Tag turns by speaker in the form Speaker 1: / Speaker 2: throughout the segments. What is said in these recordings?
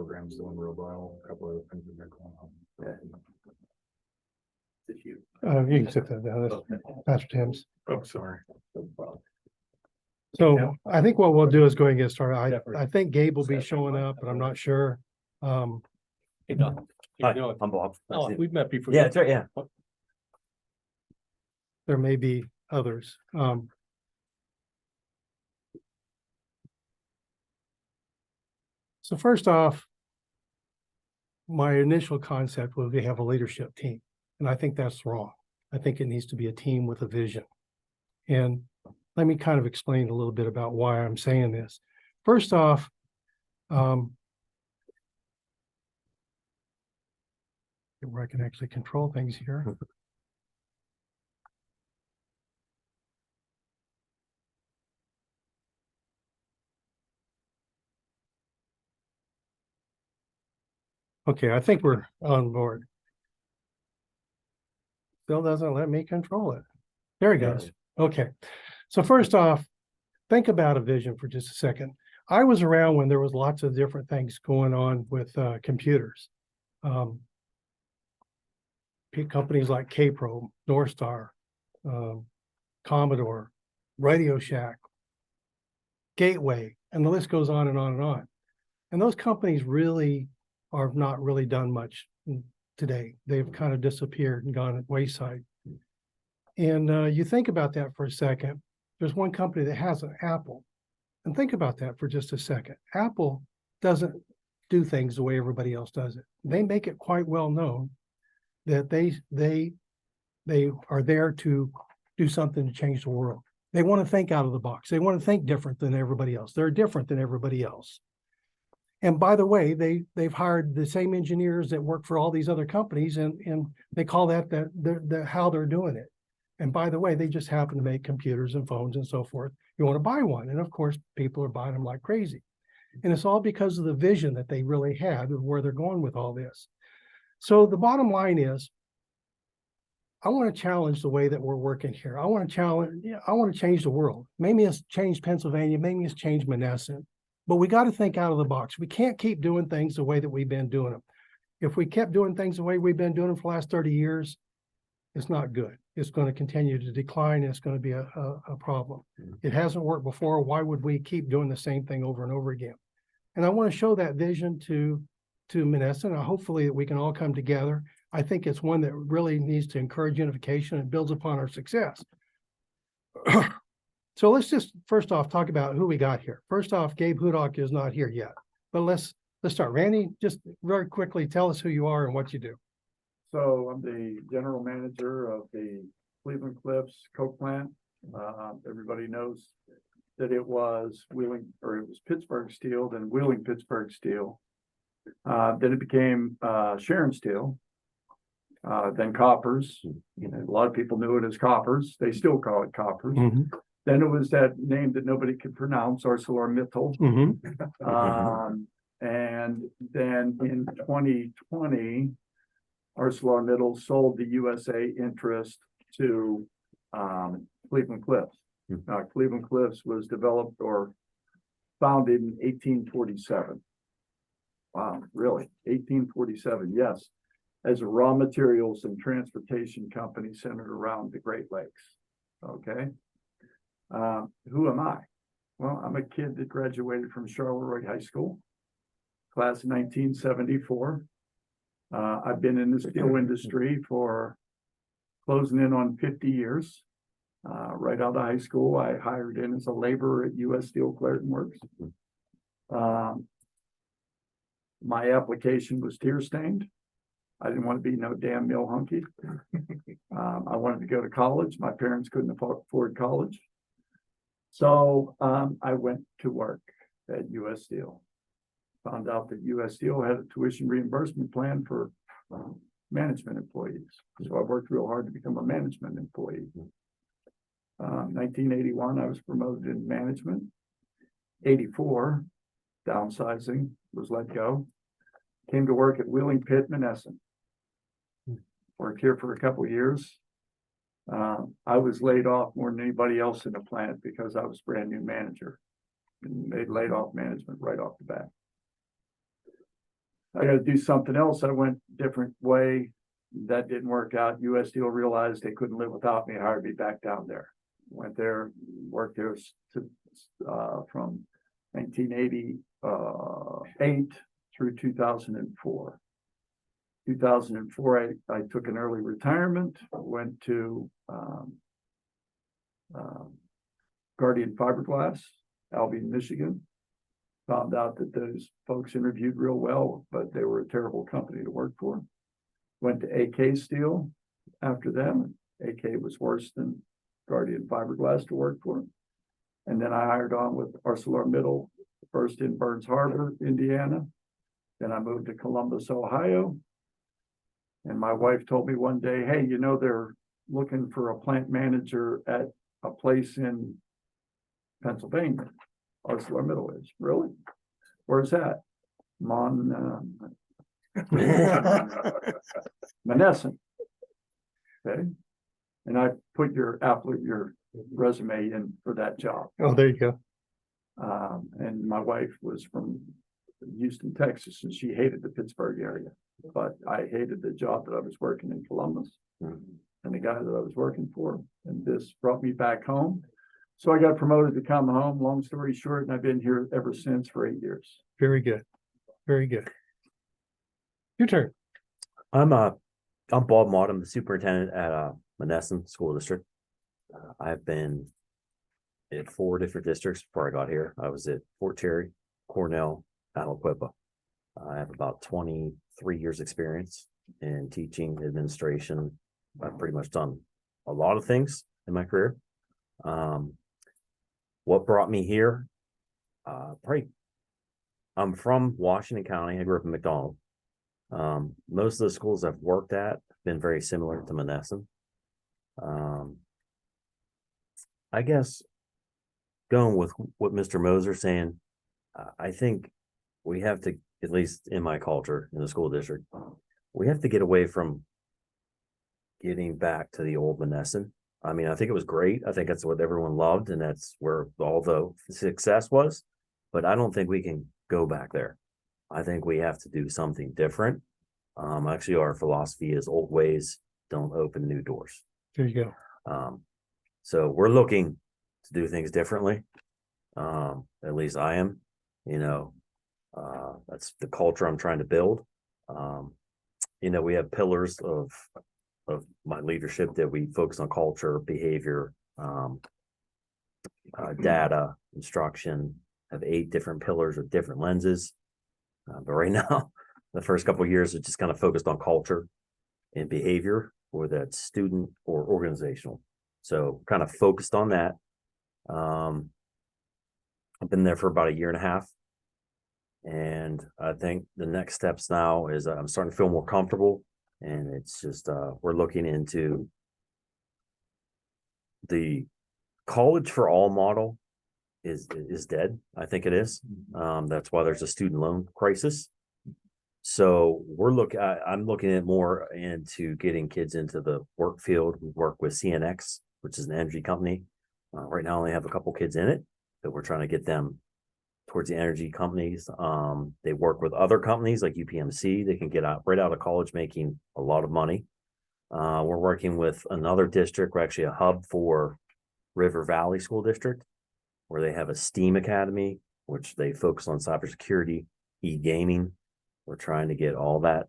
Speaker 1: program's doing real well. A couple of things have been going on.
Speaker 2: If you.
Speaker 3: You can sit that down. That's Pastor Tim's.
Speaker 1: Oh, sorry.
Speaker 3: So I think what we'll do is go ahead and get started.
Speaker 2: Definitely.
Speaker 3: I think Gabe will be showing up, but I'm not sure.
Speaker 4: Hey, Doc.
Speaker 2: Hi, I'm Bob.
Speaker 4: Oh, we've met before.
Speaker 2: Yeah, that's right, yeah.
Speaker 3: There may be others. So first off, my initial concept was we have a leadership team, and I think that's wrong. I think it needs to be a team with a vision. And let me kind of explain a little bit about why I'm saying this. First off, where I can actually control things here. Okay, I think we're on board. Still doesn't let me control it. There he goes. Okay. So first off, think about a vision for just a second. I was around when there was lots of different things going on with computers. Companies like K-Pro, Northstar, Commodore, Radio Shack, Gateway, and the list goes on and on and on. And those companies really are not really done much today. They've kind of disappeared and gone at wayside. And you think about that for a second. There's one company that has an Apple. And think about that for just a second. Apple doesn't do things the way everybody else does it. They make it quite well known that they are there to do something to change the world. They want to think out of the box. They want to think different than everybody else. They're different than everybody else. And by the way, they've hired the same engineers that work for all these other companies, and they call that how they're doing it. And by the way, they just happen to make computers and phones and so forth. You want to buy one, and of course, people are buying them like crazy. And it's all because of the vision that they really had of where they're going with all this. So the bottom line is, I want to challenge the way that we're working here. I want to change the world. Maybe it's changed Pennsylvania, maybe it's changed Monessen, but we got to think out of the box. We can't keep doing things the way that we've been doing them. If we kept doing things the way we've been doing them for the last 30 years, it's not good. It's going to continue to decline. It's going to be a problem. It hasn't worked before. Why would we keep doing the same thing over and over again? And I want to show that vision to Monessen. Hopefully that we can all come together. I think it's one that really needs to encourage unification and builds upon our success. So let's just first off talk about who we got here. First off, Gabe Hudock is not here yet, but let's start. Randy, just very quickly tell us who you are and what you do.
Speaker 5: So I'm the general manager of the Cleveland Cliffs Coke plant. Everybody knows that it was Pittsburgh Steel, then Wheeling Pittsburgh Steel. Then it became Sharon Steel, then Koppers. A lot of people knew it as Koppers. They still call it Koppers.
Speaker 3: Mm-hmm.
Speaker 5: Then it was that name that nobody could pronounce, ArcelorMittal.
Speaker 3: Mm-hmm.
Speaker 5: And then in 2020, ArcelorMittal sold the USA interest to Cleveland Cliffs. Cleveland Cliffs was developed or founded in 1847. Wow, really? 1847, yes. As a raw materials and transportation company centered around the Great Lakes. Okay. Who am I? Well, I'm a kid that graduated from Charleroi High School, class of 1974. I've been in the steel industry for closing in on 50 years. Right out of high school, I hired in as a laborer at U.S. Steel Clairton Works. My application was tear stained. I didn't want to be no damn mill hunky. I wanted to go to college. My parents couldn't afford college. So I went to work at U.S. Steel. Found out that U.S. Steel had a tuition reimbursement plan for management employees. So I worked real hard to become a management employee. 1981, I was promoted in management. 84, downsizing, was let go. Came to work at Wheeling Pit, Monessen. Worked here for a couple of years. I was laid off more than anybody else in the plant because I was brand new manager. And they laid off management right off the bat. I gotta do something else. I went different way. That didn't work out. US Steel realized they couldn't live without me, hired me back down there. Went there, worked there from 1988 through 2004. 2004, I took an early retirement, went to Guardian Fiberglass, Albion, Michigan. Found out that those folks interviewed real well, but they were a terrible company to work for. Went to AK Steel after them. AK was worse than Guardian Fiberglass to work for. And then I hired on with ArcelorMittal, first in Burns Harbor, Indiana. Then I moved to Columbus, Ohio. And my wife told me one day, hey, you know, they're looking for a plant manager at a place in Pennsylvania. ArcelorMittal is. Really? Where's that? Monessen. Okay. And I put your resume in for that job.
Speaker 3: Oh, there you go.
Speaker 5: And my wife was from Houston, Texas, and she hated the Pittsburgh area. But I hated the job that I was working in Columbus and the guy that I was working for. And this brought me back home. So I got promoted to come home, long story short, and I've been here ever since for 8 years.
Speaker 3: Very good. Very good. Your turn.
Speaker 2: I'm Bob Mott. I'm the superintendent at Monessen School District. I've been at 4 different districts before I got here. I was at Fort Cherry, Cornell, Aliquippa. I have about 23 years experience in teaching, administration. I've pretty much done a lot of things in my career. What brought me here? I'm from Washington County. I grew up in McDonald. Most of the schools I've worked at have been very similar to Monessen. I guess going with what Mr. Moser saying, I think we have to, at least in my culture in the school district, we have to get away from getting back to the old Monessen. I mean, I think it was great. I think that's what everyone loved, and that's where all the success was. But I don't think we can go back there. I think we have to do something different. Actually, our philosophy is old ways don't open new doors.
Speaker 3: There you
Speaker 2: go. So we're looking to do things differently. At least I am. You know, that's the culture I'm trying to build. You know, we have pillars of my leadership that we focus on: culture, behavior, data, instruction. Have 8 different pillars with different lenses. But right now, the first couple of years, it's just kind of focused on culture and behavior, or that student or organizational. So kind of focused on that. I've been there for about 1.5 years. And I think the next steps now is I'm starting to feel more comfortable. And it's just, we're looking into the college for all model is dead. I think it is. That's why there's a student loan crisis. So I'm looking at more into getting kids into the work field. We work with CNX, which is an energy company. Right now, I only have a couple kids in it, but we're trying to get them towards the energy companies. They work with other companies like UPMC. They can get right out of college making a lot of money. We're working with another district. We're actually a hub for River Valley School District, where they have a STEAM academy, which they focus on cybersecurity, e-gaming. We're trying to get all that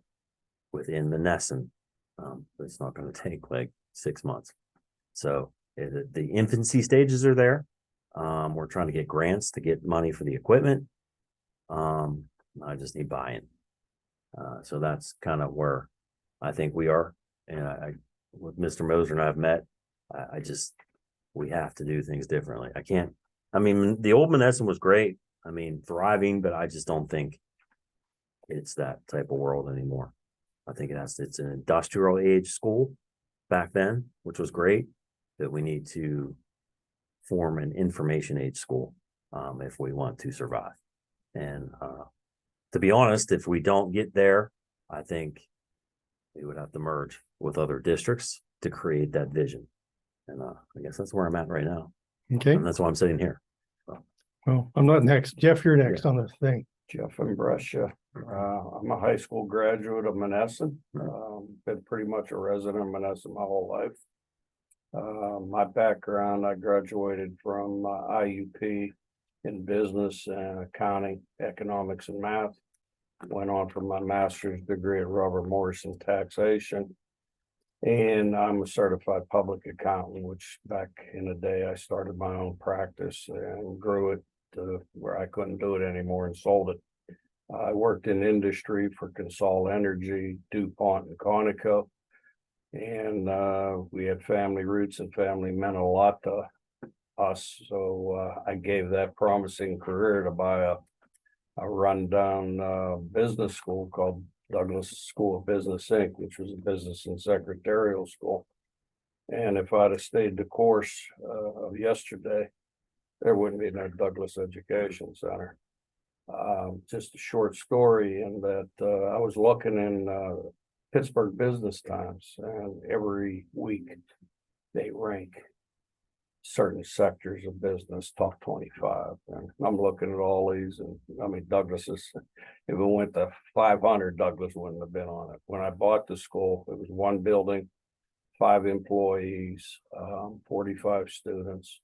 Speaker 2: within Monessen. But it's not going to take like 6 months. So the infancy stages are there. We're trying to get grants to get money for the equipment. I just need buy-in. So that's kind of where I think we are. And with Mr. Moser and I've met, we have to do things differently. I mean, the old Monessen was great. I mean, thriving, but I just don't think it's that type of world anymore. I think it's an industrial age school back then, which was great, but we need to form an information age school if we want to survive. And to be honest, if we don't get there, I think we would have to merge with other districts to create that vision. And I guess that's where I'm at right now.
Speaker 3: Okay.
Speaker 2: And that's why I'm sitting here.
Speaker 3: Well, I'm not next. Jeff, you're next on this thing.
Speaker 5: Jeff and Brescia.
Speaker 6: I'm a high school graduate of Monessen. Been pretty much a resident of Monessen my whole life. My background, I graduated from IUP in business and accounting, economics and math. Went on for my master's degree at Robert Morris in taxation. And I'm a certified public accountant, which back in the day, I started my own practice and grew it to where I couldn't do it anymore and sold it. I worked in industry for Consol Energy, DuPont and Conoco. And we had family roots, and family meant a lot to us. So I gave that promising career to buy a rundown business school called Douglas School of Business Inc., which was a business and secretarial school. And if I'd have stayed the course of yesterday, there wouldn't be no Douglas Education Center. Just a short story in that I was looking in Pittsburgh Business Times, and every week they rank certain sectors of business top 25. And I'm looking at all these, and I mean, Douglas is, if it went to 500, Douglas wouldn't have been on it. When I bought the school, it was one building, 5 employees, 45 students,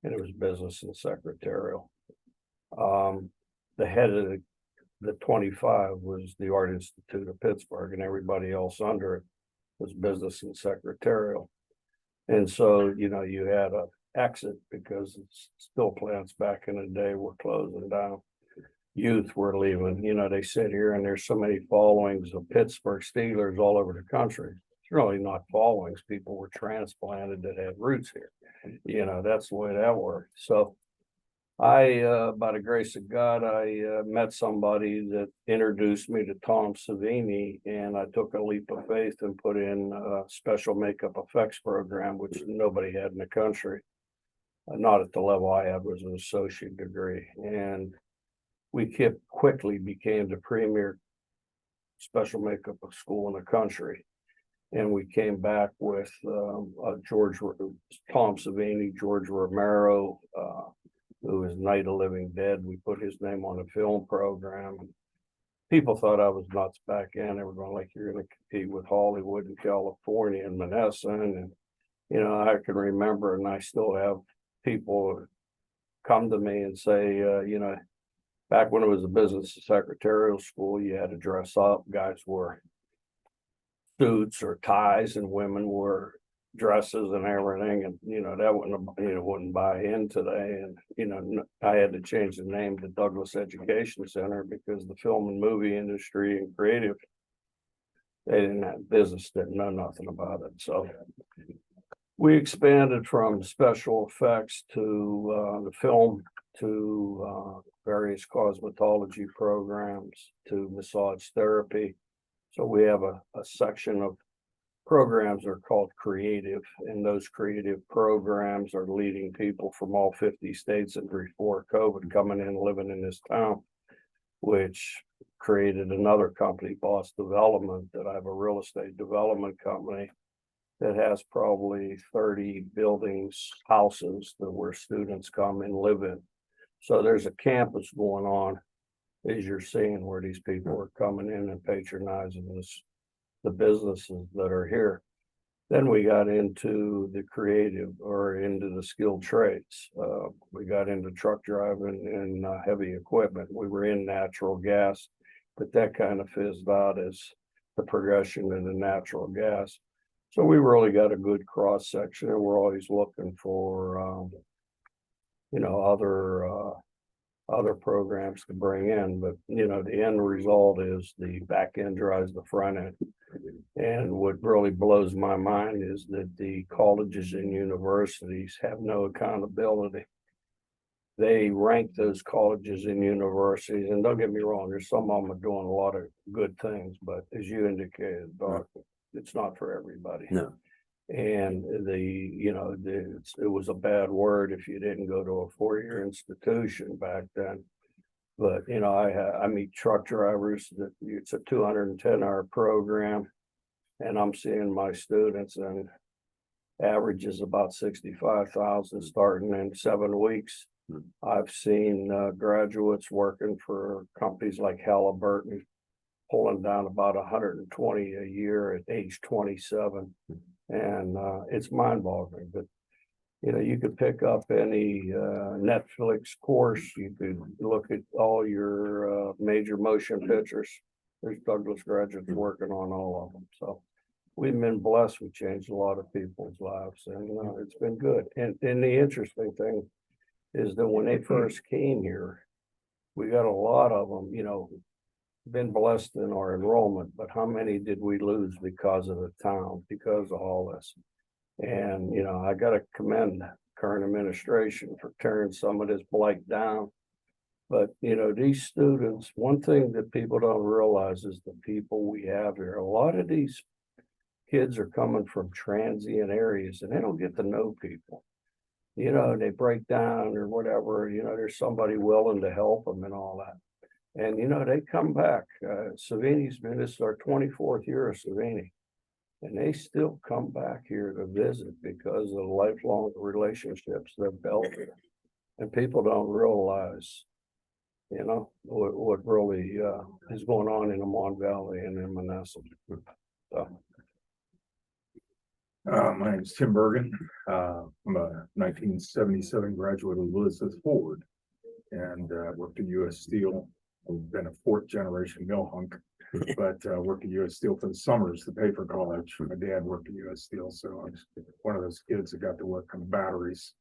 Speaker 6: and it was business and secretarial. The head of the 25 was the Art Institute of Pittsburgh, and everybody else under it was business and secretarial. And so, you know, you had a exit because it's steel plants back in the day were closing down. Youth were leaving. You know, they sit here and there's so many followings of Pittsburgh Steelers all over the country. It's really not followings. People were transplanted that had roots here. You know, that's the way that worked. So I, by the grace of God, I met somebody that introduced me to Tom Savini, and I took a leap of faith and put in a special makeup effects program, which nobody had in the country. Not at the level I had, was an associate degree. And we quickly became the premier special makeup school in the country. And we came back with Tom Savini, George Romero, who is Night of Living Dead. We put his name on a film program. People thought I was nuts back then. They were going like, you're going to compete with Hollywood and California and Monessen. And, you know, I can remember, and I still have people come to me and say, you know, back when it was a business secretarial school, you had to dress up. Guys wore suits or ties, and women wore dresses and everything. And, you know, that wouldn't buy in today. And, you know, I had to change the name to Douglas Education Center because the film and movie industry and creative, they didn't have business, didn't know nothing about it. So we expanded from special effects to the film, to various cosmetology programs, to massage therapy. So we have a section of programs that are called creative, and those creative programs are leading people from all 50 states and before COVID coming in, living in this town, which created another company, Boss Development, that I have a real estate development company that has probably 30 buildings, houses that where students come and live in. So there's a campus going on, as you're seeing, where these people are coming in and patronizing the businesses that are here. Then we got into the creative, or into the skilled trades. We got into truck driving and heavy equipment. We were in natural gas, but that kind of fizzed out as the progression into natural gas. So we really got a good cross section, and we're always looking for, you know, other programs to bring in. But, you know, the end result is the back end drives the front end. And what really blows my mind is that the colleges and universities have no accountability. They rank those colleges and universities, and don't get me wrong, there's some of them are doing a lot of good things, but as you indicated, Doc, it's not for everybody.
Speaker 2: No.
Speaker 6: And you know, it was a bad word if you didn't go to a 4-year institution back then. But, you know, I meet truck drivers that it's a 210-hour program, and I'm seeing my students, and average is about 65,000 starting in 7 weeks. I've seen graduates working for companies like Halliburton, run down about 120 a year at age 27. And it's mind boggling, but you know, you could pick up any Netflix course, you could look at all your major motion pictures. There's Douglas graduates working on all of them, so we've been blessed. We changed a lot of people's lives, and it's been good. And the interesting thing is that when they first came here, we got a lot of them, you know, been blessed in our enrollment, but how many did we lose because of the town, because of all this? And, you know, I gotta commend current administration for tearing some of this blight down. But, you know, these students, one thing that people don't realize is the people we have here. A lot of these kids are coming from transient areas and they don't get to know people. You know, they break down or whatever, you know, there's somebody willing to help them and all that. And, you know, they come back. Savini's been, this is our 24th year of Savini. And they still come back here to visit because of the lifelong relationships they've built here. And people don't realize, you know, what really is going on in the Mon Valley and in Monessen. So.
Speaker 1: My name is Tim Bergen. I'm a 1977 graduate of Ulysses Ford and worked at U.S. Steel. I've been a fourth generation mill hunk, but worked at U.S. Steel for the summers to pay for college. My dad worked at U.S. Steel, so I was one of those kids that got to work on the batteries.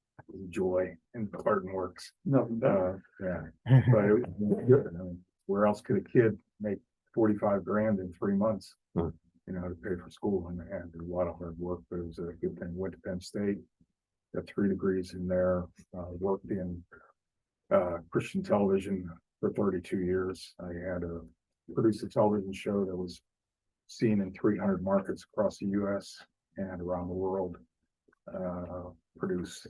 Speaker 1: Joy in Clarton Works.
Speaker 5: Nothing better.
Speaker 1: Yeah, but it was good. I mean, where else could a kid make 45 grand in 3 months? You know, to pay for school, and did a lot of hard work, but it was a good thing. Went to Penn State, got 3 degrees in there, worked in Christian television for 32 years. I had produced a television show that was seen in 300 markets across the US and around the world. Produced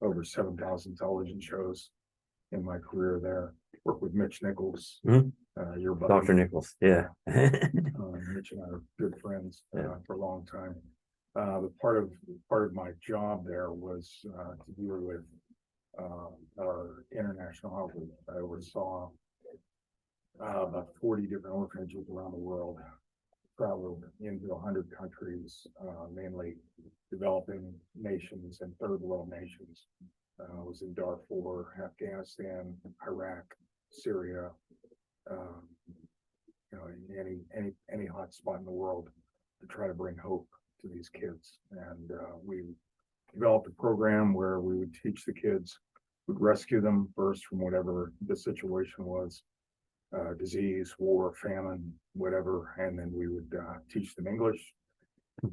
Speaker 1: over 7,000 television shows in my career there. Worked with Mitch Nichols, your buddy.
Speaker 2: Dr. Nichols, yeah.
Speaker 1: Mitch and I are good friends for a long time. But part of my job there was to deal with our international outreach. I oversaw about 40 different orphanages around the world. Traveled into 100 countries, mainly developing nations and third world nations. I was in Darfur, Afghanistan, Iraq, Syria, you know, any hot spot in the world to try to bring hope to these kids. And we developed a program where we would teach the kids, would rescue them first from whatever the situation was, disease, war, famine, whatever, and then we would teach them English,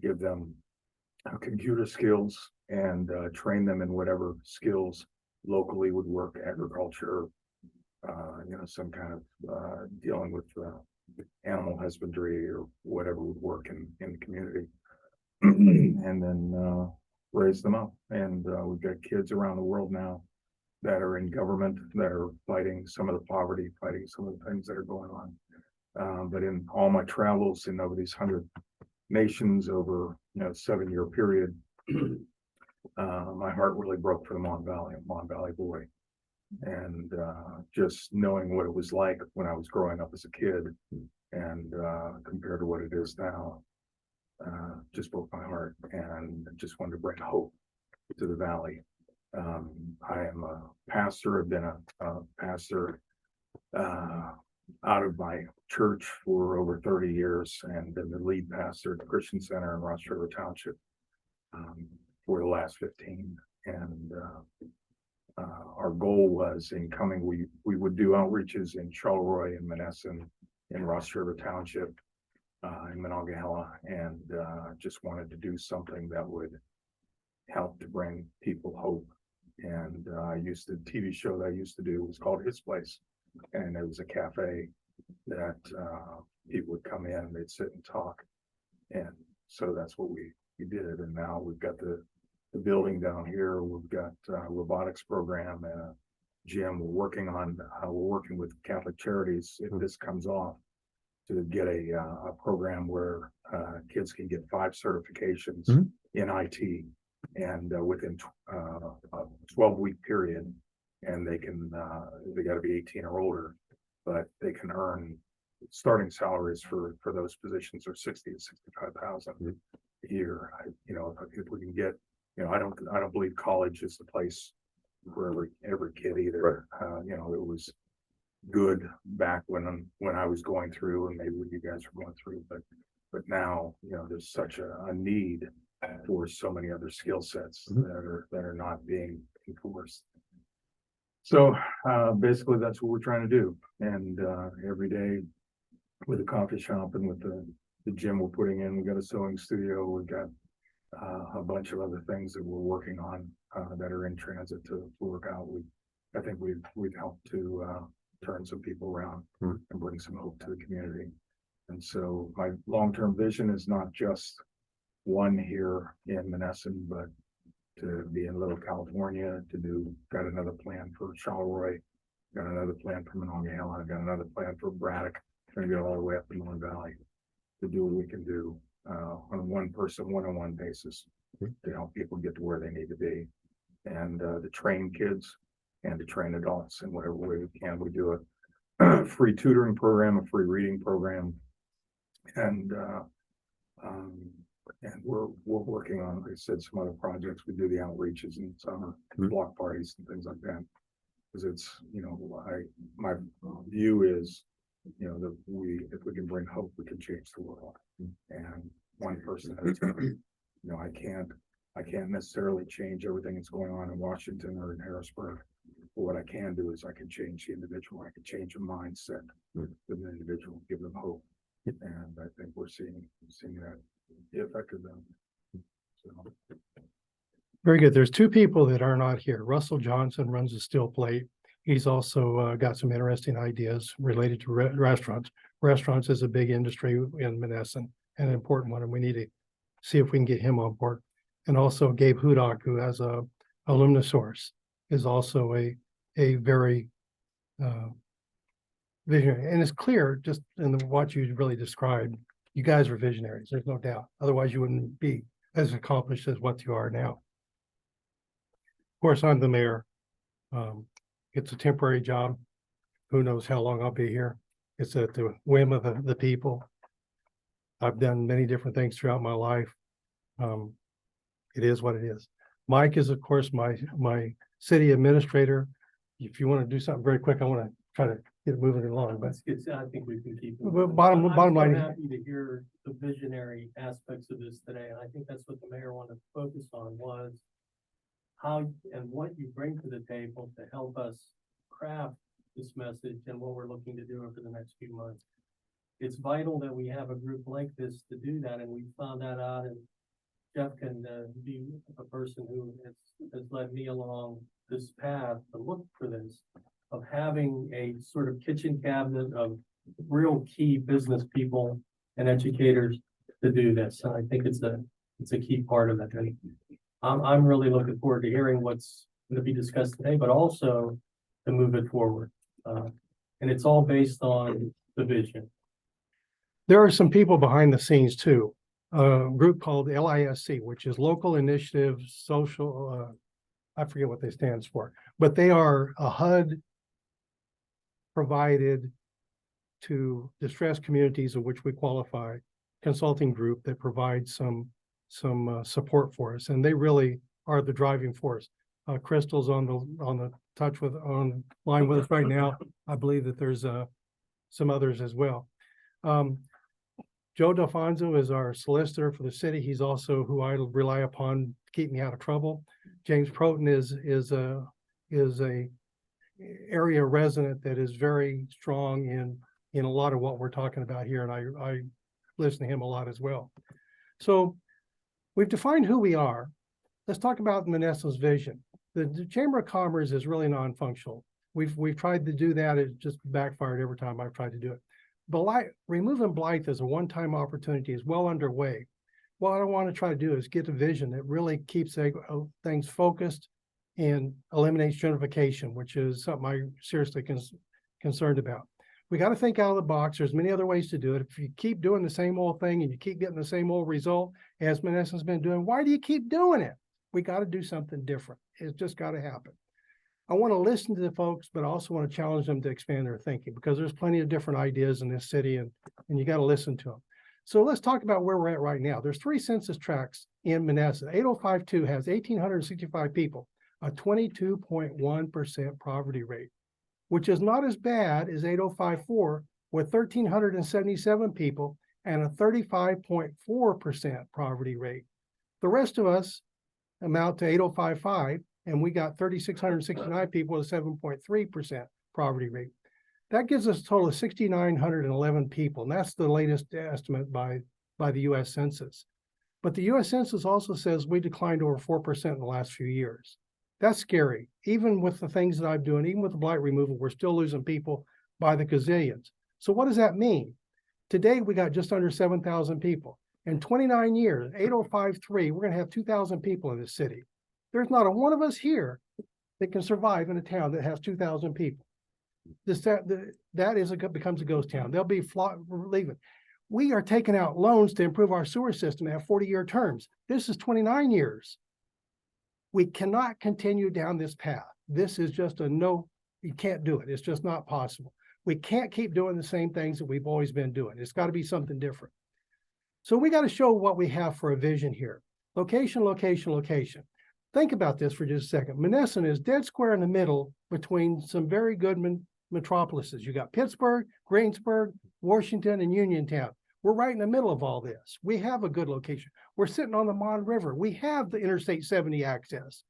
Speaker 1: give them computer skills, and train them in whatever skills locally would work, agriculture, you know, some kind of dealing with animal husbandry or whatever would work in the community, and then raise them up. And we've got kids around the world now that are in government, that are fighting some of the poverty, fighting some of the things that are going on. But in all my travels in over these 100 nations over, you know, 7-year period, my heart really broke for the Mon Valley boy. And just knowing what it was like when I was growing up as a kid and compared to what it is now, just broke my heart, and just wanted to bring hope to the Valley. I am a pastor. I've been a pastor out of my church for over 30 years and been the lead pastor at the Christian Center in Ross River Township for the last 15. And our goal was in coming, we would do outreaches in Charleroi and Monessen, in Ross River Township, in Monongahela, and just wanted to do something that would help to bring people hope. And the TV show that I used to do was called His Place, and it was a cafe that people would come in, they'd sit and talk, and so that's what we did. And now we've got the building down here. We've got a robotics program and a gym. We're working with Catholic Charities, if this comes off, to get a program where kids can get 5 certifications in IT, and within a 12-week period, and they got to be 18 or older, but they can earn starting salaries for those positions are 60 to 65,000 a year. If we can get, I don't believe college is the place for every kid either. It was good back when I was going through, and maybe when you guys were going through, but now, there's such a need for so many other skill sets that are not being enforced. So basically that's what we're trying to do. And every day with the coffee shop and with the gym we're putting in, we got a sewing studio, we've got a bunch of other things that we're working on that are in transit to work out. I think we've helped to turn some people around and bring some hope to the community. And so my long-term vision is not just one here in Monessen, but to be in Little California, got another plan for Charleroi, got another plan for Monongahela, got another plan for Braddock, trying to get all the way up the Mon Valley to do what we can do on a one-person, one-on-one basis to help people get to where they need to be, and to train kids and to train adults in whatever way we can. We do a free tutoring program, a free reading program, and we're working on, like I said, some other projects. We do the outreaches in summer, block parties and things like that. Because it's, my view is, that if we can bring hope, we can change the world. And one person at a time. I can't necessarily change everything that's going on in Washington or in Harrisburg. But what I can do is I can change the individual. I can change a mindset with an individual, give them hope. And I think we're seeing that the effect of them. So.
Speaker 3: Very good. There's two people that are not here. Russell Johnson runs a steel plate. He's also got some interesting ideas related to restaurants. Restaurants is a big industry in Monessen, an important one, and we need to see if we can get him on board. And also Gabe Hudak, who has a Alumnosaurus, is also a very visionary. And it's clear just in what you really described, you guys are visionaries, there's no doubt. Otherwise you wouldn't be as accomplished as what you are now. Of course, I'm the mayor. It's a temporary job. Who knows how long I'll be here. It's at the whim of the people. I've done many different things throughout my life. It is what it is. Mike is, of course, my city administrator. If you want to do something very quick, I want to try to get it moving along, but
Speaker 4: I think we can keep.
Speaker 3: Well, bottom line-
Speaker 4: I'm so happy to hear the visionary aspects of this today, and I think that's what the mayor wanted to focus on was how and what you bring to the table to help us craft this message and what we're looking to do over the next few months. It's vital that we have a group like this to do that, and we found that out, and Jeff can be a person who has led me along this path to look for this, of having a sort of kitchen cabinet of real key business people and educators to do this. And I think it's a key part of it. And I'm really looking forward to hearing what's going to be discussed today, but also to move it forward. And it's all based on the vision.
Speaker 3: there are some people behind the scenes too. A group called LISC, which is Local Initiative Social, I forget what they stands for, but they are a HUD provided to distressed communities of which we qualify, consulting group that provides some support for us, and they really are the driving force. Crystal's on the line with us right now. I believe that there's some others as well. Joe Delfonso is our solicitor for the city. He's also who I rely upon to keep me out of trouble. James Proton is a area resident that is very strong in a lot of what we're talking about here, and I listen to him a lot as well. So we've defined who we are. Let's talk about Monessen's vision. The Chamber of Commerce is really non-functional. We've tried to do that. It just backfired every time I've tried to do it. Removing Blythe as a one-time opportunity is well underway. What I want to try to do is get a vision that really keeps things focused and eliminates gentrification, which is something I'm seriously concerned about. We got to think out of the box. There's many other ways to do it. If you keep doing the same old thing and you keep getting the same old result as Monessen's been doing, why do you keep doing it? We got to do something different. It's just got to happen. I want to listen to the folks, but I also want to challenge them to expand their thinking because there's plenty of different ideas in this city and you got to listen to them. So let's talk about where we're at right now. There's 3 census tracts in Monessen. 8052 has 1,865 people, a 22.1% poverty rate, which is not as bad as 8054 with 1,377 people and a 35.4% poverty rate. The rest of us amount to 8055, and we got 3,669 people with a 7.3% poverty rate. That gives us a total of 6,911 people, and that's the latest estimate by the U.S. Census. But the U.S. Census also says we declined over 4% in the last few years. That's scary. Even with the things that I'm doing, even with the blight removal, we're still losing people by the gazillions. So what does that mean? Today, we got just under 7,000 people. In 29 years, 8053, we're going to have 2,000 people in this city. There's not a one of us here that can survive in a town that has 2,000 people. Becomes a ghost town. They'll be leaving. We are taking out loans to improve our sewer system at 40-year terms. This is 29 years. We cannot continue down this path. This is just a no, you can't do it. It's just not possible. We can't keep doing the same things that we've always been doing. It's got to be something different. So we got to show what we have for a vision here. Location, location, location. Think about this for just a second. Monessen is dead square in the middle between some very good metropolises. You got Pittsburgh, Greensburg, Washington, and Uniontown. We're right in the middle of all this. We have a good location. We're sitting on the Mon River. We have the Interstate 70 access.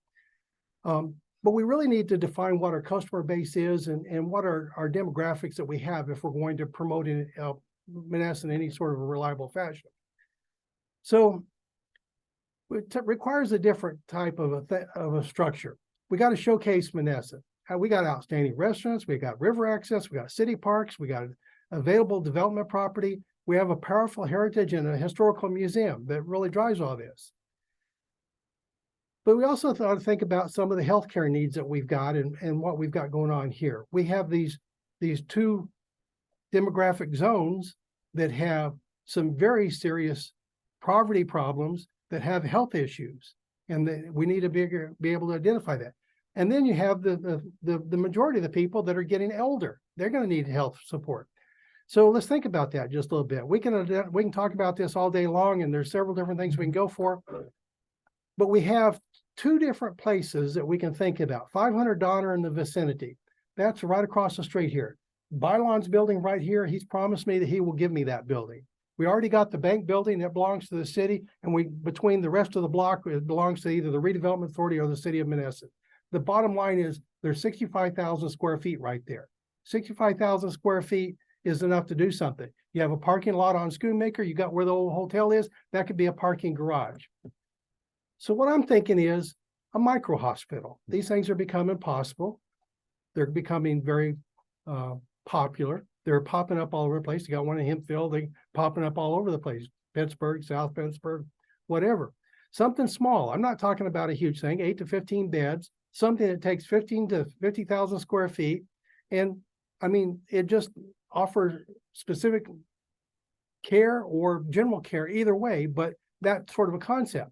Speaker 3: But we really need to define what our customer base is and what are our demographics that we have if we're going to promote Monessen in any sort of a reliable fashion. So it requires a different type of a structure. We got to showcase Monessen. We got outstanding restaurants, we got river access, we got city parks, we got available development property. We have a powerful heritage and a historical museum that really drives all this. But we also thought to think about some of the healthcare needs that we've got and what we've got going on here. We have these 2 demographic zones that have some very serious poverty problems that have health issues, and we need to be able to identify that. And then you have the majority of the people that are getting older. They're going to need health support. So let's think about that just a little bit. We can talk about this all day long, and there's several different things we can go for. But we have 2 different places that we can think about. 500 Donner in the vicinity. That's right across the street here. Bylon's building right here. He's promised me that he will give me that building. We already got the bank building that belongs to the city, and between the rest of the block, it belongs to either the redevelopment authority or the city of Monessen. The bottom line is there's 65,000 square feet right there. 65,000 square feet is enough to do something. You have a parking lot on Schoonmaker, you got where the old hotel is, that could be a parking garage. So what I'm thinking is a micro hospital. These things are becoming possible. They're becoming very popular. They're popping up all over the place. You got one in Hempfield, they're popping up all over the place. Pittsburgh, South Pittsburgh, whatever. Something small. I'm not talking about a huge thing, 8 to 15 beds, something that takes 15 to 50,000 square feet. And I mean, it just offers specific care or general care either way, but that sort of a concept.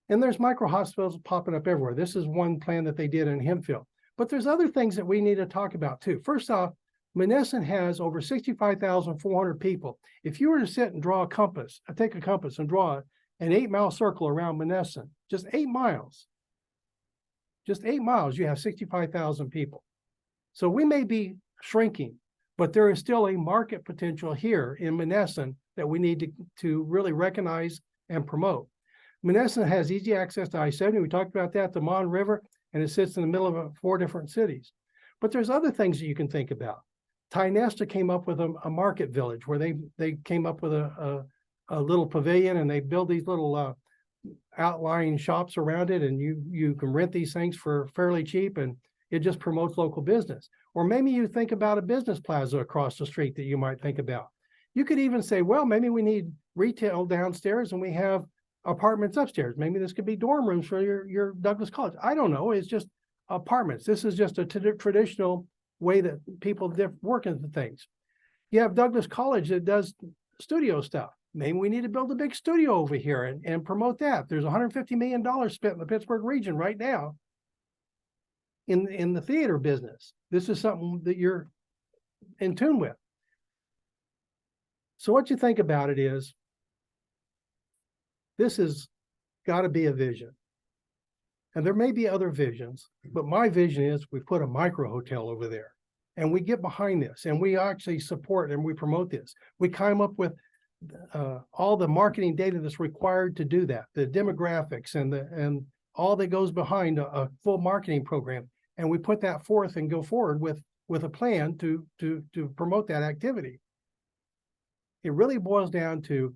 Speaker 3: And there's micro hospitals popping up everywhere. This is one plan that they did in Hempfield. But there's other things that we need to talk about too. First off, Monessen has over 65,400 people. If you were to sit and draw a compass, take a compass and draw an 8-mile circle around Monessen, just 8 miles, you have 65,000 people. So we may be shrinking, but there is still a market potential here in Monessen that we need to really recognize and promote. Monessen has easy access to I-70. We talked about that, the Mon River, and it sits in the middle of 4 different cities. But there's other things that you can think about. Ty-Nesta came up with a market village where they came up with a little pavilion, and they build these little outlying shops around it, and you can rent these things for fairly cheap, and it just promotes local business. Or maybe you think about a business plaza across the street that you might think about. You could even say, well, maybe we need retail downstairs and we have apartments upstairs. Maybe this could be dorm rooms for your Douglas College. I don't know. It's just apartments. This is just a traditional way that people work into things. You have Douglas College that does studio stuff. Maybe we need to build a big studio over here and promote that. There's $150 million spent in the Pittsburgh region right now in the theater business. This is something that you're in tune with. So what you think about it is, this has got to be a vision. And there may be other visions, but my vision is we put a micro hotel over there and we get behind this and we actually support and we promote this. We come up with all the marketing data that's required to do that, the demographics and all that goes behind a full marketing program. And we put that forth and go forward with a plan to promote that activity. It really boils down to,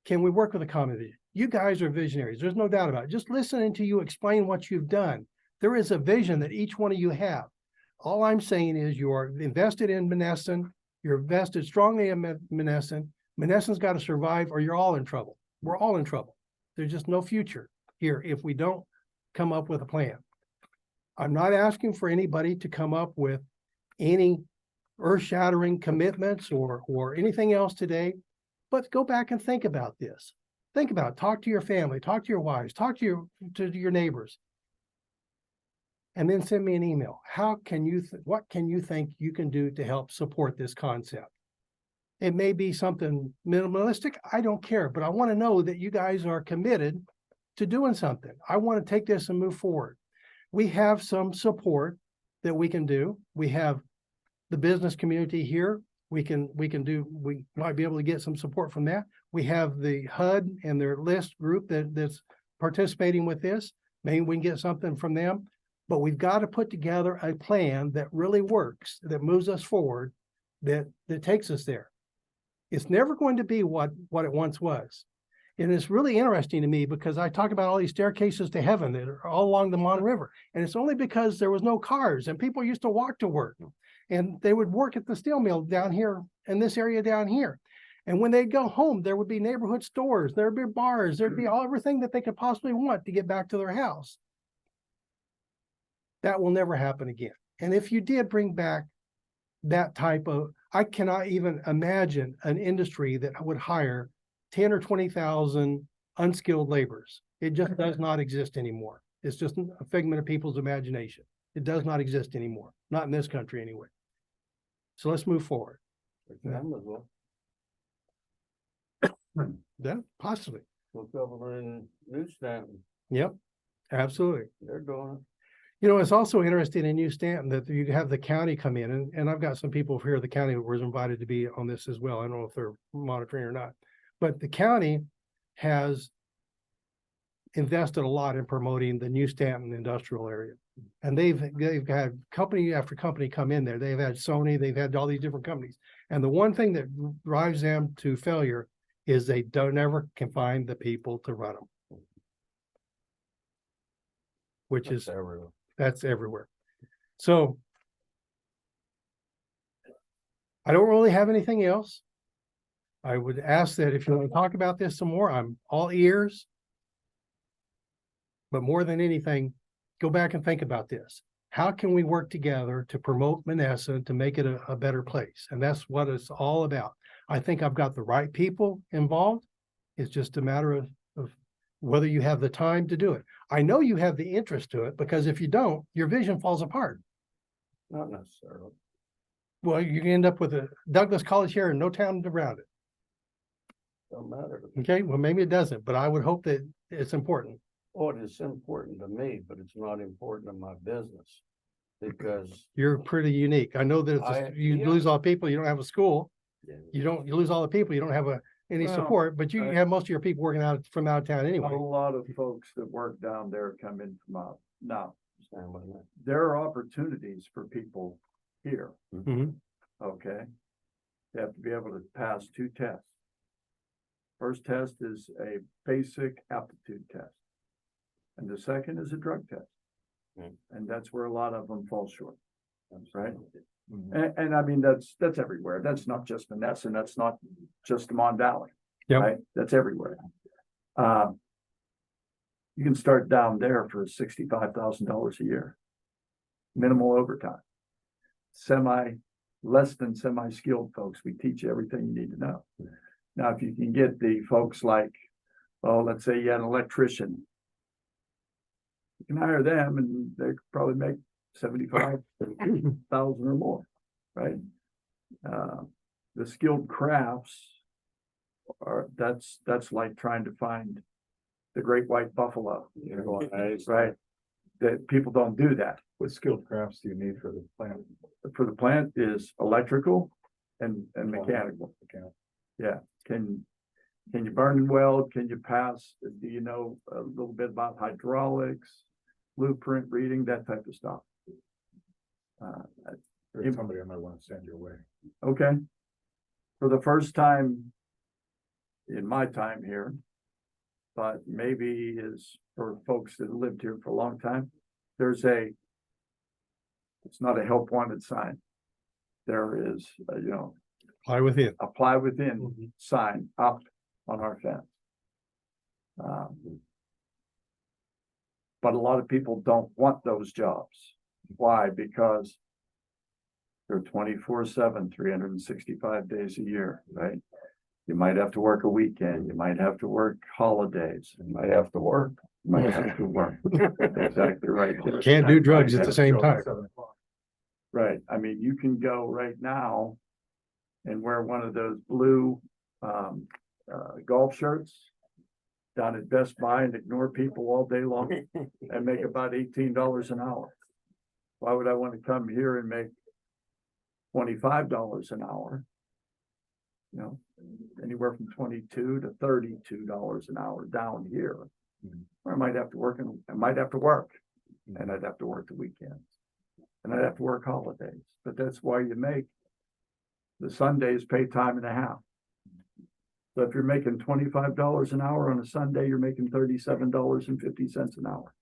Speaker 3: can we work with a common vision? You guys are visionaries. There's no doubt about it. Just listening to you explain what you've done. There is a vision that each one of you have. All I'm saying is you are invested in Monessen. You're invested strongly in Monessen. Monessen's got to survive or you're all in trouble. We're all in trouble. There's just no future here if we don't come up with a plan. I'm not asking for anybody to come up with any earth-shattering commitments or anything else today, but go back and think about this. Think about it. Talk to your family, talk to your wives, talk to your neighbors, and then send me an email. What can you think you can do to help support this concept? It may be something minimalistic. I don't care, but I want to know that you guys are committed to doing something. I want to take this and move forward. We have some support that we can do. We have the business community here. We might be able to get some support from that. We have the HUD and their list group that's participating with this. Maybe we can get something from them, but we've got to put together a plan that really works, that moves us forward, that takes us there. It's never going to be what it once was. And it's really interesting to me because I talk about all these staircases to heaven that are all along the Mon River. And it's only because there was no cars and people used to walk to work. And they would work at the steel mill down here in this area down here. And when they'd go home, there would be neighborhood stores, there'd be bars, there'd be everything that they could possibly want to get back to their house. That will never happen again. And if you did bring back that type of, I cannot even imagine an industry that would hire 10 or 20,000 unskilled laborers. It just does not exist anymore. It's just a figment of people's imagination. It does not exist anymore, not in this country anyway. So let's move forward. Yeah, possibly.
Speaker 6: Look over in New Stanton,
Speaker 3: Yep, absolutely.
Speaker 6: they're doing it.
Speaker 3: You know, it's also interesting in New Stanton that you have the county come in, and I've got some people here at the county who was invited to be on this as well. I don't know if they're monitoring or not, but the county has invested a lot in promoting the New Stanton industrial area. And they've had company after company come in there. They've had Sony, they've had all these different companies. And the one thing that drives them to failure is they never can find the people to run them. That's everywhere. So I don't really have anything else. I would ask that if you want to talk about this some more, I'm all ears. But more than anything, go back and think about this. How can we work together to promote Monessen to make it a better place? And that's what it's all about. I think I've got the right people involved. It's just a matter of whether you have the time to do it. I know you have the interest to it, because if you don't, your vision falls apart.
Speaker 6: Not necessarily.
Speaker 3: Well, you can end up with a Douglas College here and no town around it.
Speaker 6: Don't matter.
Speaker 3: Okay, well, maybe it doesn't, but I would hope that it's important.
Speaker 6: Oh, it is important to me, but it's not important to my business because
Speaker 3: You're pretty unique. I know that you
Speaker 6: yeah.
Speaker 3: lose all people, you don't have a school.
Speaker 2: Yeah.
Speaker 3: You lose all the people, you don't have any
Speaker 5: Well,
Speaker 3: support, but you have most of your people working from out of town
Speaker 5: A
Speaker 3: anyway.
Speaker 5: lot of folks that work down there come in from out. Now,
Speaker 6: stand with me.
Speaker 5: there are opportunities for people here,
Speaker 3: Mhm.
Speaker 5: okay? They have to be able to pass 2 tests. First test is a basic aptitude test. And the second is a drug test.
Speaker 6: Hmm.
Speaker 5: And that's where a lot of them fall short. Right.
Speaker 1: Mhm.
Speaker 5: And I mean, that's everywhere. That's not just Monessen. That's not just the Mon Valley.
Speaker 3: Yep.
Speaker 5: Right? That's everywhere. You can start down there for $65,000 a year. Minimal overtime. Less than semi-skilled folks, we teach you everything you need to know. Now, if you can get the folks like, well, let's say you had an electrician. You can hire them and they could probably make 75,000 or more, right? The skilled crafts that's like trying to find the great white buffalo,
Speaker 6: You're going, hey,
Speaker 5: right? That people don't do that.
Speaker 1: What skilled crafts do you need for the plant?
Speaker 5: For the plant is electrical and mechanical. Yeah, can you burn and weld? Can you pass? Do you know a little bit about hydraulics, blueprint reading, that type of stuff?
Speaker 1: There's somebody I might want to send your way.
Speaker 5: Okay. For the first time in my time here, but maybe is for folks that lived here for a long time, it's not a help wanted sign. There is,
Speaker 3: Fly within.
Speaker 5: apply within sign up on our fence. But a lot of people don't want those jobs. Why? Because they're 24/7, 365 days a year, right? You might have to work a weekend, you might have to work holidays,
Speaker 6: you might have to work.
Speaker 5: you might have to work. Exactly right.
Speaker 3: Can't do drugs at the same time.
Speaker 5: Right, I mean, you can go right now and wear one of those blue golf shirts down at Best Buy and ignore people all day long and make about $18 an hour. Why would I want to come here and make $25 an hour? Anywhere from $22 to $32 an hour down here. Or I might have to work and I'd have to work the weekends. And I'd have to work holidays, but that's why you make the Sundays pay time and a half. So if you're making $25 an hour on a Sunday, you're making $37.50 an hour.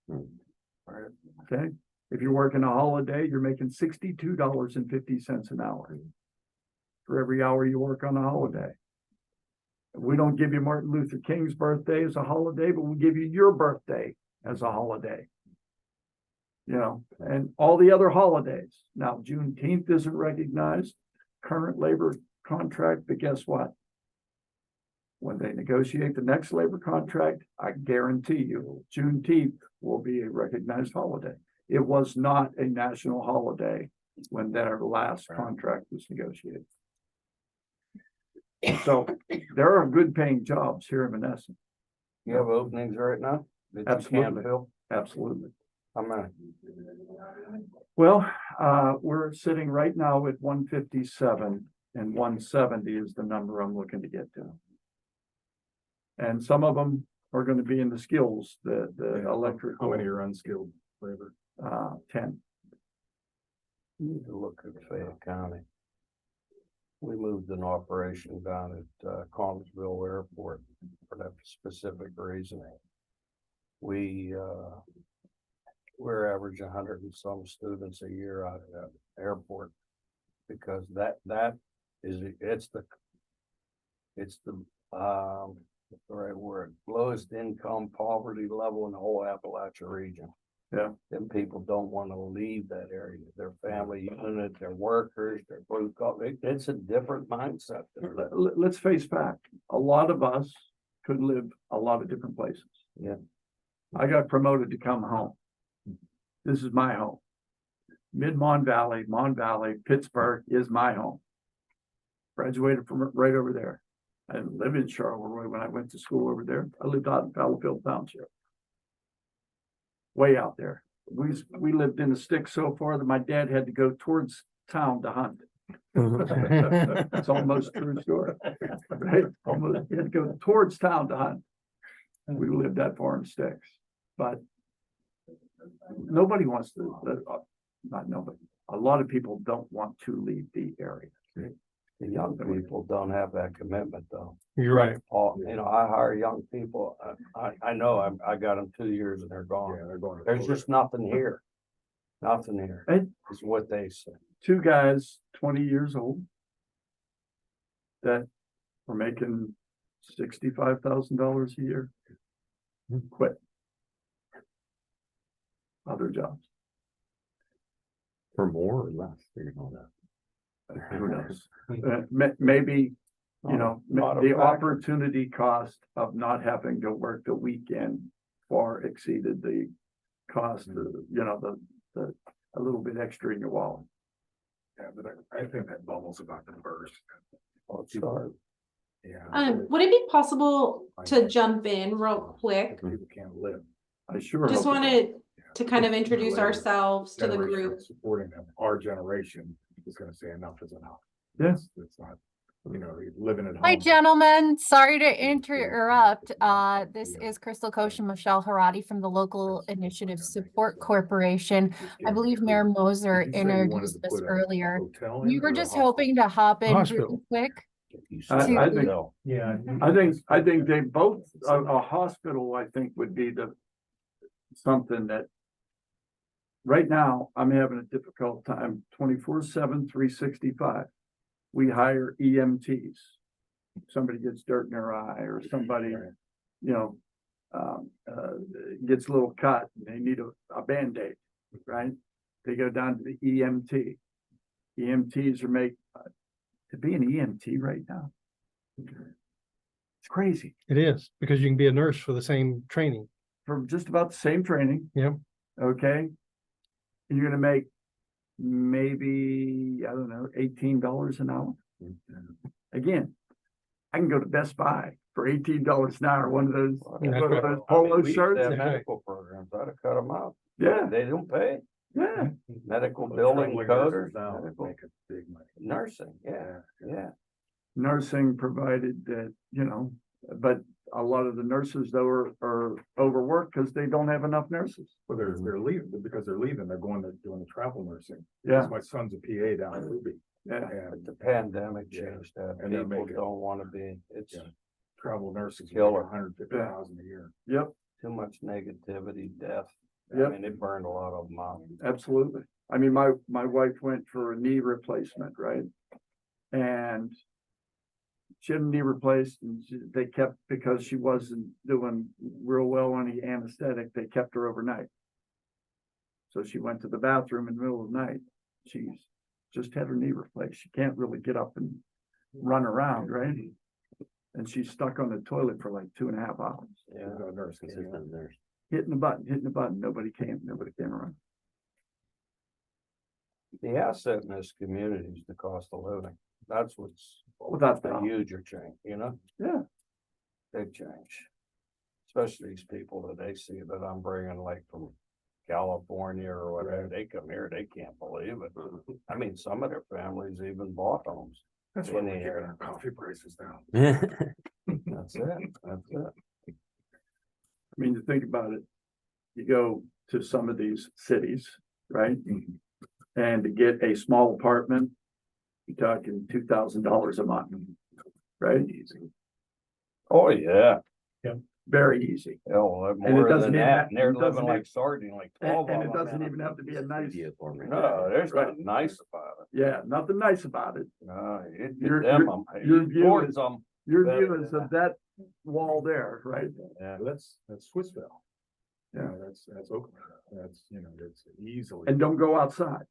Speaker 5: Okay, if you're working a holiday, you're making $62.50 an hour for every hour you work on a holiday. We don't give you Martin Luther King's birthday as a holiday, but we give you your birthday as a holiday. And all the other holidays. Now, Juneteenth isn't recognized, current labor contract, but guess what? When they negotiate the next labor contract, I guarantee you, Juneteenth will be a recognized holiday. It was not a national holiday when their last contract was negotiated. So there are good paying jobs here in Monessen.
Speaker 6: You have openings right now? that you can't
Speaker 5: Absolutely.
Speaker 6: fill?
Speaker 5: Absolutely.
Speaker 6: How many?
Speaker 5: Well, we're sitting right now at 157 and 170 is the number I'm looking to get to. And some of them are going to be in the skills, the
Speaker 1: How
Speaker 5: electrical,
Speaker 1: many are unskilled labor?
Speaker 5: 10.
Speaker 6: You need to look at Fayette County. We moved an operation down at Collinsville Airport for that specific reason. We're averaging 100 and some students a year out of that airport. Because that is, it's the what's the right word, lowest income poverty level in the whole Appalachia region.
Speaker 5: Yeah.
Speaker 6: Them people don't want to leave that area, their family unit, their workers, their blue collar, it's a different mindset.
Speaker 5: Let's face fact, a lot of us could live a lot of different places.
Speaker 6: Yeah.
Speaker 5: I got promoted to come home. This is my home. Mon Valley, Pittsburgh is my home. Graduated from right over there. I didn't live in Charleroi when I went to school over there. I lived out in Fallowfield Township. Way out there. We lived in a stick so far that my dad had to go towards town to hunt. It's almost a true story. Right? Almost, he had to go towards town to hunt. We lived that far in sticks. But nobody wants to, not nobody, a lot of people don't want to leave the area.
Speaker 6: The young people don't have that commitment though.
Speaker 3: You're right.
Speaker 6: I hire young people. I know I got them 2 years and they're gone.
Speaker 1: Yeah, they're going.
Speaker 6: There's just nothing here. Nothing here
Speaker 5: And
Speaker 6: is what they say.
Speaker 5: two guys, 20 years old, that were making $65,000 a year, quit other jobs.
Speaker 2: For more or less, you know that.
Speaker 5: Who knows? Maybe, the opportunity cost of not having to work the weekend far exceeded the cost of, a little bit extra in your wallet.
Speaker 1: Yeah, but I think that bubble's about to burst.
Speaker 6: Well, it's hard.
Speaker 1: Yeah.
Speaker 7: Would it be possible to jump in real quick?
Speaker 1: People can't live.
Speaker 5: I sure
Speaker 7: Just
Speaker 5: hope it does.
Speaker 7: wanted to kind of
Speaker 1: Sooner or
Speaker 7: introduce
Speaker 1: later,
Speaker 7: ourselves to the
Speaker 1: generation
Speaker 7: group.
Speaker 1: Supporting them, our generation is gonna say enough is enough.
Speaker 5: Yes.
Speaker 1: It's not, you're living at home.
Speaker 8: Hi, gentlemen. Sorry to
Speaker 1: Yeah.
Speaker 8: interrupt. This is Crystal Koch and Michelle Harati from the Local Initiative Support Corporation. I believe Mayor Moser
Speaker 1: Did you say you wanted
Speaker 8: introduced
Speaker 1: to
Speaker 8: this
Speaker 1: put a
Speaker 8: earlier.
Speaker 1: hotel
Speaker 8: We
Speaker 1: in
Speaker 8: were
Speaker 1: or a
Speaker 8: just
Speaker 1: hospital?
Speaker 8: hoping to hop in
Speaker 3: Hospital.
Speaker 8: really quick.
Speaker 2: You
Speaker 5: I
Speaker 2: said
Speaker 5: think-
Speaker 2: no.
Speaker 4: Yeah.
Speaker 5: I think they both, a hospital, I think would be something that. Right now, I'm having a difficult time 24/7, 365. We hire EMTs. Somebody gets dirt in their eye or somebody, gets a little cut, and they need a Band-Aid, right? They go down to the EMT. EMTs are to be an EMT right now. It's crazy.
Speaker 3: It is, because you can be a nurse for the same training.
Speaker 5: For just about the same training.
Speaker 3: Yep.
Speaker 5: Okay. And you're gonna make maybe, I don't know, $18 an hour. Again, I can go to Best Buy for $18 an hour, one of those polo
Speaker 6: We used to
Speaker 5: shirts.
Speaker 6: have medical programs, I'd have cut them out.
Speaker 5: Yeah,
Speaker 6: They don't pay.
Speaker 5: yeah.
Speaker 6: Medical
Speaker 1: Well,
Speaker 6: billing
Speaker 1: traveling
Speaker 6: coders,
Speaker 1: nurses now
Speaker 6: medical
Speaker 1: make a big money.
Speaker 6: nursing, yeah.
Speaker 5: Nursing provided that, but a lot of the nurses though are overworked because they don't have enough nurses.
Speaker 1: Well, they're leaving, because they're leaving, they're going to doing the travel nursing.
Speaker 5: Yeah,
Speaker 1: My son's a PA down in Ruby,
Speaker 5: yeah.
Speaker 6: But
Speaker 1: and
Speaker 6: the pandemic
Speaker 1: Yeah.
Speaker 6: changed that.
Speaker 1: And they're
Speaker 6: People
Speaker 1: making-
Speaker 6: don't wanna be, it's
Speaker 1: Yeah. travel nurses make
Speaker 6: Killer.
Speaker 1: $150,000 a year.
Speaker 5: Yep,
Speaker 6: too much negativity, death. I
Speaker 5: Yep.
Speaker 6: mean, it burned a lot of them out.
Speaker 5: absolutely. I mean, my wife went for a knee replacement, right? And she had a knee replaced and they kept, because she wasn't doing real well on the anesthetic, they kept her overnight. So she went to the bathroom in the middle of the night. She's just had her knee replaced. She can't really get up and run around, right? And she's stuck on the toilet for like 2.5 hours,
Speaker 6: Yeah.
Speaker 1: There's no nurse
Speaker 2: Because
Speaker 1: came
Speaker 2: there's
Speaker 1: in.
Speaker 2: no nurse.
Speaker 5: hitting the button. Nobody came around.
Speaker 6: The asset in this community is the cost of living. That's what's
Speaker 5: Without
Speaker 6: a
Speaker 5: doubt.
Speaker 6: huger change,
Speaker 5: Yeah,
Speaker 6: big change. Especially these people that they see that I'm bringing like from California or whatever, they come here, they can't believe it. I mean, some of their families even bought homes.
Speaker 1: That's why
Speaker 6: in
Speaker 1: we're
Speaker 6: the
Speaker 1: giving
Speaker 6: area.
Speaker 1: our coffee prices down.
Speaker 6: That's it, that's it.
Speaker 5: I mean, to think about it, you go to some of these cities, right? And to get a small apartment, you're talking $2,000 a month, right? Easy,
Speaker 6: Oh, yeah.
Speaker 5: very easy.
Speaker 6: Hell,
Speaker 5: it
Speaker 6: more
Speaker 5: doesn't
Speaker 6: than
Speaker 5: even
Speaker 6: that,
Speaker 5: have-
Speaker 6: and they're
Speaker 5: it doesn't
Speaker 6: living
Speaker 5: even-
Speaker 6: like sardine, like
Speaker 5: And,
Speaker 6: 12
Speaker 5: and
Speaker 6: of
Speaker 5: it
Speaker 6: them.
Speaker 5: doesn't even have to be a nice,
Speaker 2: Video for me.
Speaker 6: No, there's
Speaker 5: Right.
Speaker 6: nothing nice about it.
Speaker 5: yeah, nothing nice about it.
Speaker 6: No, you
Speaker 5: Your-
Speaker 6: get them,
Speaker 5: your view
Speaker 6: towards
Speaker 5: is-
Speaker 6: them,
Speaker 5: Your
Speaker 6: Better
Speaker 5: view
Speaker 6: than
Speaker 5: is of that wall there, right?
Speaker 6: yeah.
Speaker 1: Well, that's Swissville.
Speaker 5: Yeah.
Speaker 1: That's Oakland. That's, it's easily.
Speaker 5: And don't go outside.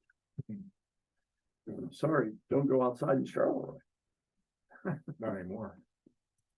Speaker 5: Sorry, don't go outside in Charlotte.
Speaker 1: Not anymore.